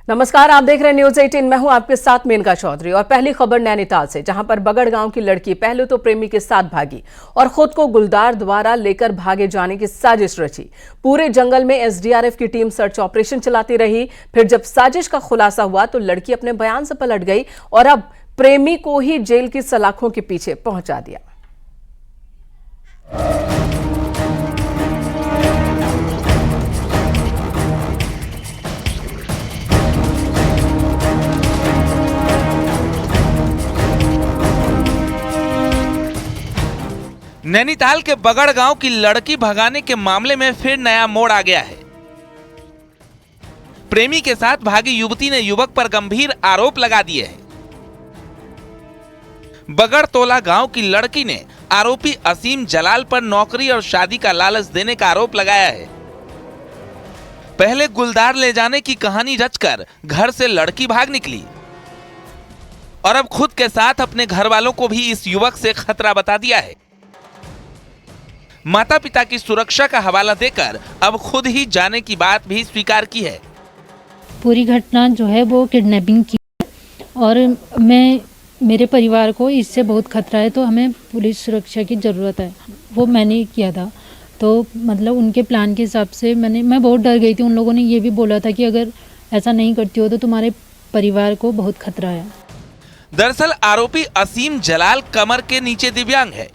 नमस्कार, आप देख रहे हैं न्यूज 18। मैं हूं आपके साथ मेनका चौधरी और पहली खबर नैनीताल से, जहां पर बगड़ गांव की लड़की पहले तो प्रेमी के साथ भागी और खुद को गुलदार द्वारा लेकर भागे जाने की साजिश रची। पूरे जंगल में एसडीआरएफ की टीम सर्च ऑपरेशन चलाती रही। फिर जब साजिश का खुलासा हुआ तो लड़की अपने बयान से पलट गई और अब प्रेमी को ही जेल की सलाखों के पीछे पहुंचा दिया। नैनीताल के बगड़ गांव की लड़की भगाने के मामले में फिर नया मोड़ आ गया है। प्रेमी के साथ भागी युवती ने युवक पर गंभीर आरोप लगा दिए हैं। बगड़ तोला गांव की लड़की ने आरोपी असीम जलाल पर नौकरी और शादी का लालच देने का आरोप लगाया है। पहले गुलदार ले जाने की कहानी रचकर घर से लड़की भाग निकली और अब खुद के साथ अपने घर वालों को भी इस युवक से खतरा बता दिया है। माता पिता की सुरक्षा का हवाला देकर अब खुद ही जाने की बात भी स्वीकार की है। पूरी घटना जो है वो किडनैपिंग की और मेरे परिवार को इससे बहुत खतरा है, तो हमें पुलिस सुरक्षा की ज़रूरत है। वो मैंने किया था, तो मतलब उनके प्लान के हिसाब से मैं बहुत डर गई थी। उन लोगों ने ये भी बोला था कि अगर ऐसा नहीं करती हो तो तुम्हारे परिवार को बहुत खतरा है। दरअसल आरोपी असीम जलाल कमर के नीचे दिव्यांग है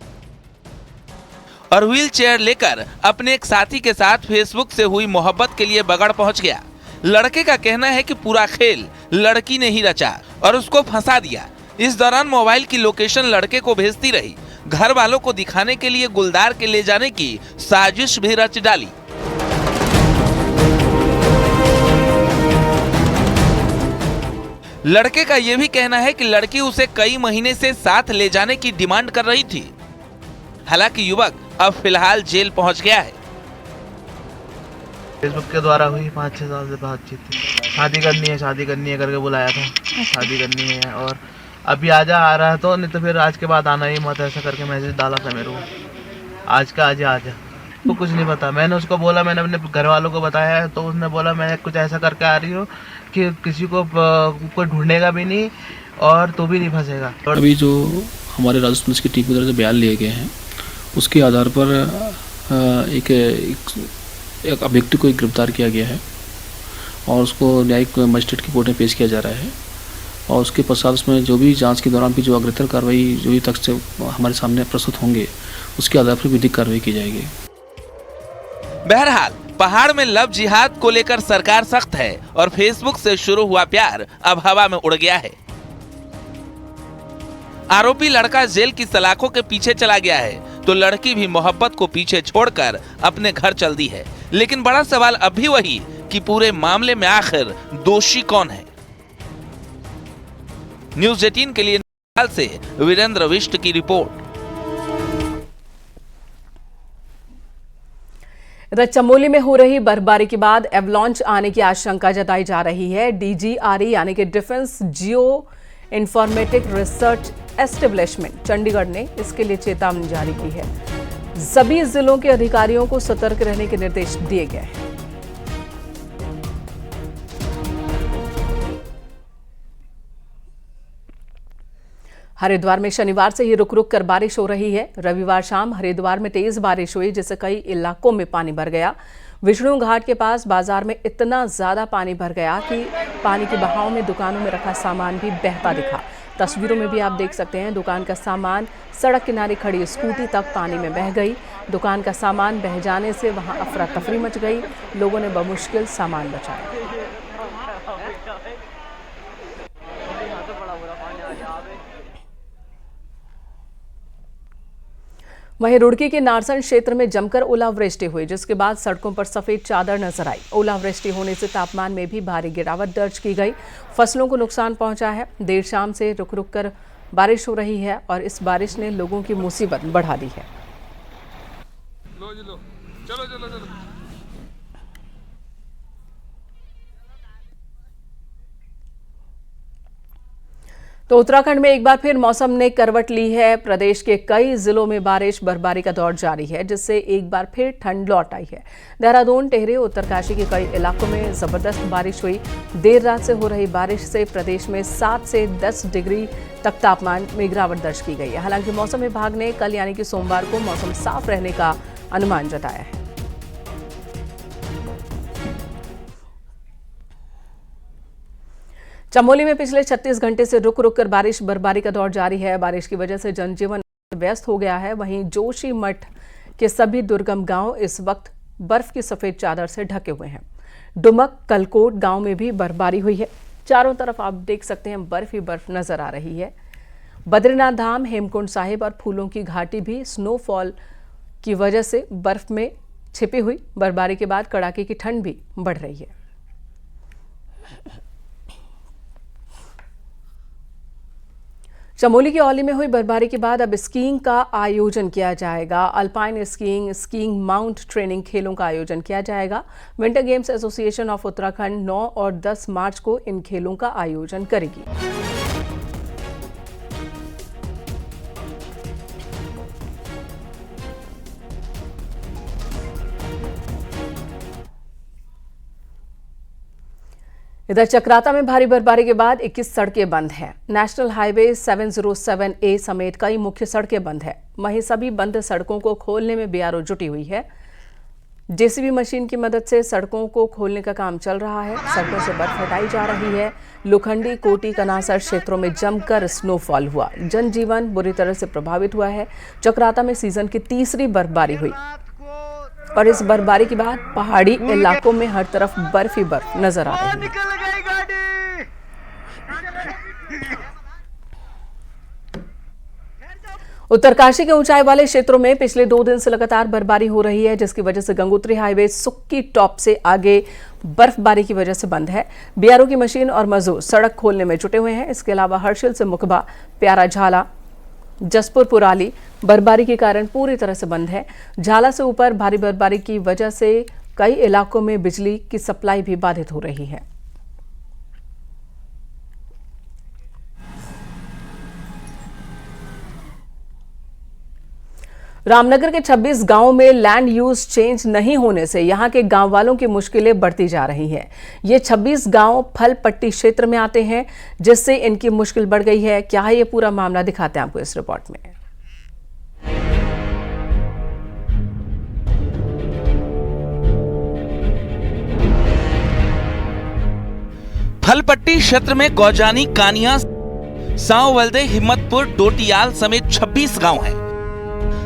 और व्हील चेयर लेकर अपने एक साथी के साथ फेसबुक से हुई मोहब्बत के लिए बगड़ पहुंच गया। लड़के का कहना है कि पूरा खेल लड़की ने ही रचा और उसको फंसा दिया। इस दौरान मोबाइल की लोकेशन लड़के को भेजती रही। घर वालों को दिखाने के लिए गुलदार के ले जाने की साजिश भी रच डाली। लड़के का यह भी कहना है कि लड़की उसे कई महीने से साथ ले जाने की डिमांड कर रही थी। हालांकि युवक अब फिलहाल जेल पहुंच गया है। फेसबुक के द्वारा हुई 5-6 साल से बातचीत थी। शादी करनी है करके बुलाया था। शादी करनी है और अभी आ रहा है तो, नहीं तो फिर आज के बाद आना ही मत, ऐसा करके मैसेज डाला था मेरे को। आज का आज आ जा, तो कुछ नहीं पता। मैंने उसको बोला, मैंने अपने घर वालों को बताया है, तो उसने बोला मैं कुछ ऐसा करके आ रही हूँ कि किसी को कोई ढूंढेगा भी नहीं और तू भी नहीं फंसेगा। अभी जो हमारे राजस्थान पुलिस की टीम की तरफ से बयान लिए गए हैं, उसके आधार पर एक अभियुक्त को गिरफ्तार किया गया है और उसको न्यायिक मजिस्ट्रेट की कोर्ट में पेश किया जा रहा है। और उसके पश्चात उसमें जो भी जांच के दौरान भी जो अग्रतर कार्रवाई जो भी तथ्य हमारे सामने प्रस्तुत होंगे, उसके आधार पर विधिक कार्रवाई की जाएगी। बहरहाल पहाड़ में लव जिहाद को लेकर सरकार सख्त है और फेसबुक से शुरू हुआ प्यार अब हवा में उड़ गया है। आरोपी लड़का जेल की सलाखों के पीछे चला गया है तो लड़की भी मोहब्बत को पीछे छोड़कर अपने घर चल दी है। लेकिन बड़ा सवाल अब भी वही कि पूरे मामले में आखिर दोषी कौन है। न्यूज 18 के लिए नैनीताल से वीरेंद्र विष्ट की रिपोर्ट। इधर चमोली में हो रही बर्फबारी के बाद एवलॉन्च आने की आशंका जताई जा रही है। डीजीआरई यानी कि डिफेंस जियो इंफॉर्मेटिक रिसर्च एस्टेब्लिशमेंट चंडीगढ़ ने इसके लिए चेतावनी जारी की है। सभी जिलों के अधिकारियों को सतर्क रहने के निर्देश दिए गए हैं। हरिद्वार में शनिवार से ही रुक रुक कर बारिश हो रही है। रविवार शाम हरिद्वार में तेज बारिश हुई, जिससे कई इलाकों में पानी भर गया। विष्णु घाट के पास बाजार में इतना ज्यादा पानी भर गया कि पानी के बहाव में दुकानों में रखा सामान भी बहता दिखा। तस्वीरों में भी आप देख सकते हैं, दुकान का सामान सड़क किनारे खड़ी स्कूटी तक पानी में बह गई। दुकान का सामान बह जाने से वहां अफरा तफरी मच गई। लोगों ने बमुश्किल सामान बचाया। वहीं रुड़की के नारसन क्षेत्र में जमकर ओलावृष्टि हुई, जिसके बाद सड़कों पर सफेद चादर नजर आई। ओलावृष्टि होने से तापमान में भी भारी गिरावट दर्ज की गई। फसलों को नुकसान पहुंचा है। देर शाम से रुक रुक कर बारिश हो रही है और इस बारिश ने लोगों की मुसीबत बढ़ा दी है। चलो। तो उत्तराखंड में एक बार फिर मौसम ने करवट ली है। प्रदेश के कई जिलों में बारिश बर्फबारी का दौर जारी है, जिससे एक बार फिर ठंड लौट आई है। देहरादून, टिहरी, उत्तरकाशी के कई इलाकों में जबरदस्त बारिश हुई। देर रात से हो रही बारिश से प्रदेश में 7 से 10 डिग्री तक तापमान में गिरावट दर्ज की गई है। हालांकि मौसम विभाग ने कल यानी कि सोमवार को मौसम साफ रहने का अनुमान जताया है। चमोली में पिछले 36 घंटे से रुक रुक कर बारिश बर्फबारी का दौर जारी है। बारिश की वजह से जनजीवन व्यस्त हो गया है। वहीं जोशीमठ के सभी दुर्गम गांव इस वक्त बर्फ की सफेद चादर से ढके हुए हैं। डुमक, कलकोट गांव में भी बर्फबारी हुई है। चारों तरफ आप देख सकते हैं बर्फ ही बर्फ नजर आ रही है। बद्रीनाथ धाम, हेमकुंड साहिब और फूलों की घाटी भी स्नोफॉल की वजह से बर्फ में छिपी हुई। बर्फबारी के बाद कड़ाके की ठंड भी बढ़ रही है। चमोली की औली में हुई बर्फबारी के बाद अब स्कीइंग का आयोजन किया जाएगा। Alpine skiing, skiing mount training खेलों का आयोजन किया जाएगा। Winter games association of Uttarakhand 9 और 10 मार्च को इन खेलों का आयोजन करेगी। इधर चक्राता में भारी बर्फबारी के बाद 21 सड़कें बंद हैं। नेशनल हाईवे 707A समेत कई मुख्य सड़कें बंद हैं। वहीं सभी बंद सड़कों को खोलने में बीआरओ जुटी हुई है। जेसीबी मशीन की मदद से सड़कों को खोलने का काम चल रहा है। सड़कों से बर्फ हटाई जा रही है। लोखंडी, कोटी, कनासर क्षेत्रों में जमकर स्नोफॉल हुआ। जनजीवन बुरी तरह से प्रभावित हुआ है। चक्राता में सीजन की तीसरी बर्फबारी हुई और इस बर्फबारी के बाद पहाड़ी इलाकों में हर तरफ बर्फ ही बर्फ नजर आ रही है। उत्तरकाशी के ऊंचाई वाले क्षेत्रों में पिछले 2 दिन से लगातार बर्फबारी हो रही है, जिसकी वजह से गंगोत्री हाईवे सुक्की टॉप से आगे बर्फबारी की वजह से बंद है। बीआरओ की मशीन और मजदूर सड़क खोलने में जुटे हुए हैं। इसके अलावा हर्षिल से मुखबा, प्यारा झाला, जसपुर पुराली बर्फबारी के कारण पूरी तरह से बंद है। झाला से ऊपर भारी बर्फबारी की वजह से कई इलाकों में बिजली की सप्लाई भी बाधित हो रही है। रामनगर के 26 गांवों में लैंड यूज चेंज नहीं होने से यहां के गांव वालों की मुश्किलें बढ़ती जा रही हैं। ये 26 गांव फल पट्टी क्षेत्र में आते हैं, जिससे इनकी मुश्किल बढ़ गई है। क्या है ये पूरा मामला, दिखाते हैं आपको इस रिपोर्ट में। फलपट्टी क्षेत्र में गौजानी, कानिया, सांवलदे, हिम्मतपुर, डोटियाल समेत 26 गांव हैं,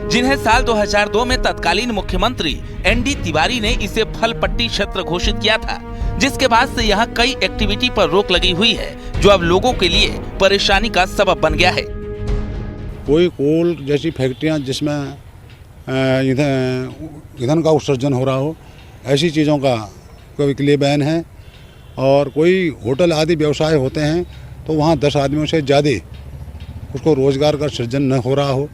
जिन्हें साल 2002 में तत्कालीन मुख्यमंत्री एनडी तिवारी ने इसे फलपट्टी क्षेत्र घोषित किया था, जिसके बाद से यहाँ कई एक्टिविटी पर रोक लगी हुई है, जो अब लोगों के लिए परेशानी का सबब बन गया है। कोई कोल जैसी फैक्ट्रियाँ जिसमें ईंधन का उत्सर्जन हो रहा हो, ऐसी चीज़ों का कोई के लिए बैन है। और कोई होटल आदि व्यवसाय होते हैं तो वहाँ 10 आदमियों से ज़्यादा उसको रोजगार का सृजन न हो रहा हो,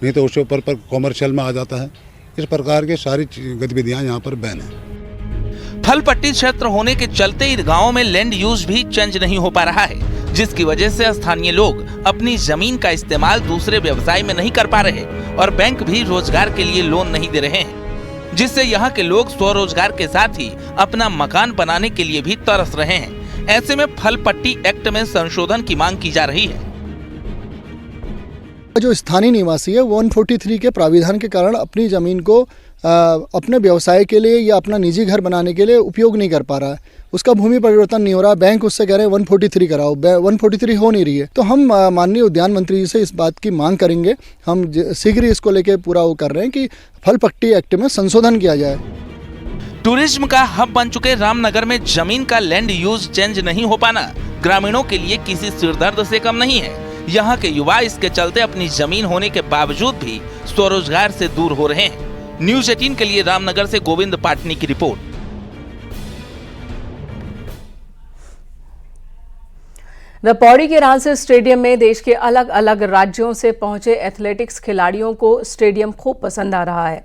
नहीं तो उसके ऊपर पर कॉमर्शियल में आ जाता है। इस प्रकार के सारी गतिविधियां यहाँ पर बैन है। फलपट्टी क्षेत्र होने के चलते इन गाँव में लैंड यूज भी चेंज नहीं हो पा रहा है, जिसकी वजह से स्थानीय लोग अपनी जमीन का इस्तेमाल दूसरे व्यवसाय में नहीं कर पा रहे और बैंक भी रोजगार के लिए लोन नहीं दे रहे हैं, जिससे यहाँ के लोग स्वरोजगार के साथ ही अपना मकान बनाने के लिए भी तरस रहे हैं। ऐसे में फलपट्टी एक्ट में संशोधन की मांग की जा रही है। जो स्थानीय निवासी है 143 के प्राविधान के कारण अपनी ज़मीन को अपने व्यवसाय के लिए या अपना निजी घर बनाने के लिए उपयोग नहीं कर पा रहा है। उसका भूमि परिवर्तन नहीं हो रहा। बैंक उससे कह रहे हैं 143 कराओ, 143 हो नहीं रही है। तो हम माननीय उद्यान मंत्री जी से इस बात की मांग करेंगे। हम शीघ्र इसको लेके पूरा वो कर रहे हैं कि फलपट्टी एक्ट में संशोधन किया जाए। टूरिज्म का हब बन चुके रामनगर में जमीन का लैंड यूज चेंज नहीं हो पाना ग्रामीणों के लिए किसी सिरदर्द से कम नहीं है। यहाँ के युवा इसके चलते अपनी जमीन होने के बावजूद भी स्वरोजगार से दूर हो रहे हैं। न्यूज़ 18 के लिए रामनगर से गोविंद पाटनी की रिपोर्ट। पौड़ी के रांसी स्टेडियम में देश के अलग अलग राज्यों से पहुंचे एथलेटिक्स खिलाड़ियों को स्टेडियम खूब पसंद आ रहा है।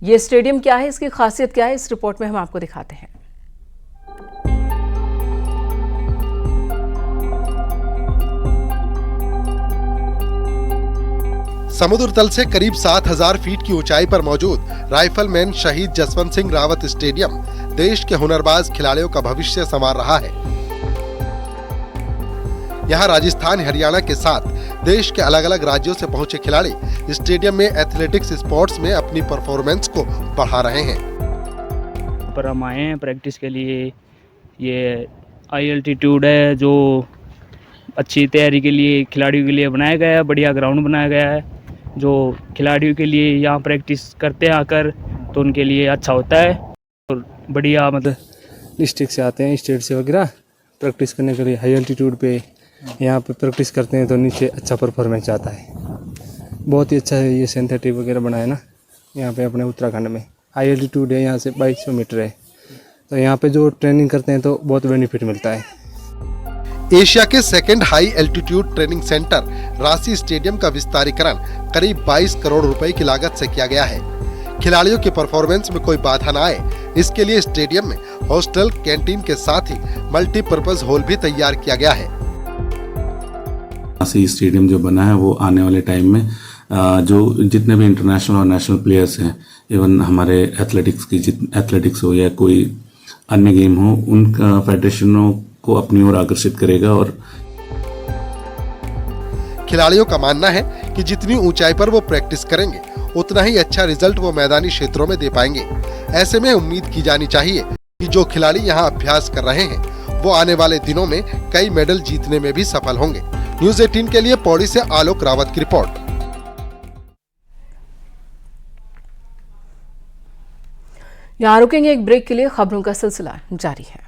ये स्टेडियम क्या है, इसकी खासियत क्या है, इस रिपोर्ट में हम आपको दिखाते हैं। समुद्र तल से करीब 7000 फीट की ऊंचाई पर मौजूद राइफलमैन शहीद जसवंत सिंह रावत स्टेडियम देश के हुनरबाज खिलाड़ियों का भविष्य संवार रहा है। यहाँ राजस्थान, हरियाणा के साथ देश के अलग अलग राज्यों से पहुंचे खिलाड़ी स्टेडियम में एथलेटिक्स स्पोर्ट्स में अपनी परफॉर्मेंस को बढ़ा रहे हैं। पर हम आए हैं प्रैक्टिस के लिए। ये हाई एल्टीट्यूड है जो अच्छी तैयारी के लिए खिलाड़ियों के लिए बनाया गया है। बढ़िया ग्राउंड बनाया गया है जो खिलाड़ियों के लिए यहाँ प्रैक्टिस करते हैं आकर, तो उनके लिए अच्छा होता है। और बढ़िया मतलब डिस्ट्रिक्ट से आते हैं, स्टेट से वगैरह प्रैक्टिस करने के लिए हाई एल्टीट्यूड पे यहाँ पे प्रैक्टिस करते हैं तो नीचे अच्छा परफॉर्मेंस आता है। बहुत ही अच्छा है ये सिंथेटिक वगैरह बनाया ना यहाँ पे अपने उत्तराखंड में। हाई एल्टीट्यूड है, यहाँ से 2200 मीटर है, तो यहाँ पे जो ट्रेनिंग करते हैं तो बहुत बेनिफिट मिलता है। एशिया के second high altitude training centre Ranchi stadium का विस्तारीकरण करीब 22 करोड़ रुपए की लागत से किया गया है। खिलाड़ियों की परफॉर्मेंस में कोई बाधा न आए, इसके लिए स्टेडियम में हॉस्टल, कैंटीन के साथ ही मल्टीपर्पज हॉल भी तैयार किया गया है। रांची स्टेडियम जो बना है वो आने वाले टाइम में जो जितने भी इंटरनेशनल और नेशनल प्लेयर्स हैं, इवन हमारे एथलेटिक्स हो या कोई अन्य गेम हो, उन फेडरेशनों को अपनी ओर आकर्षित करेगा। और खिलाड़ियों का मानना है कि जितनी ऊंचाई पर वो प्रैक्टिस करेंगे उतना ही अच्छा रिजल्ट वो मैदानी क्षेत्रों में दे पाएंगे। ऐसे में उम्मीद की जानी चाहिए कि जो खिलाड़ी यहाँ अभ्यास कर रहे हैं वो आने वाले दिनों में कई मेडल जीतने में भी सफल होंगे। न्यूज़ 18 के लिए पौड़ी से आलोक रावत की रिपोर्ट। यहाँ रुकेंगे एक ब्रेक के लिए, खबरों का सिलसिला जारी है।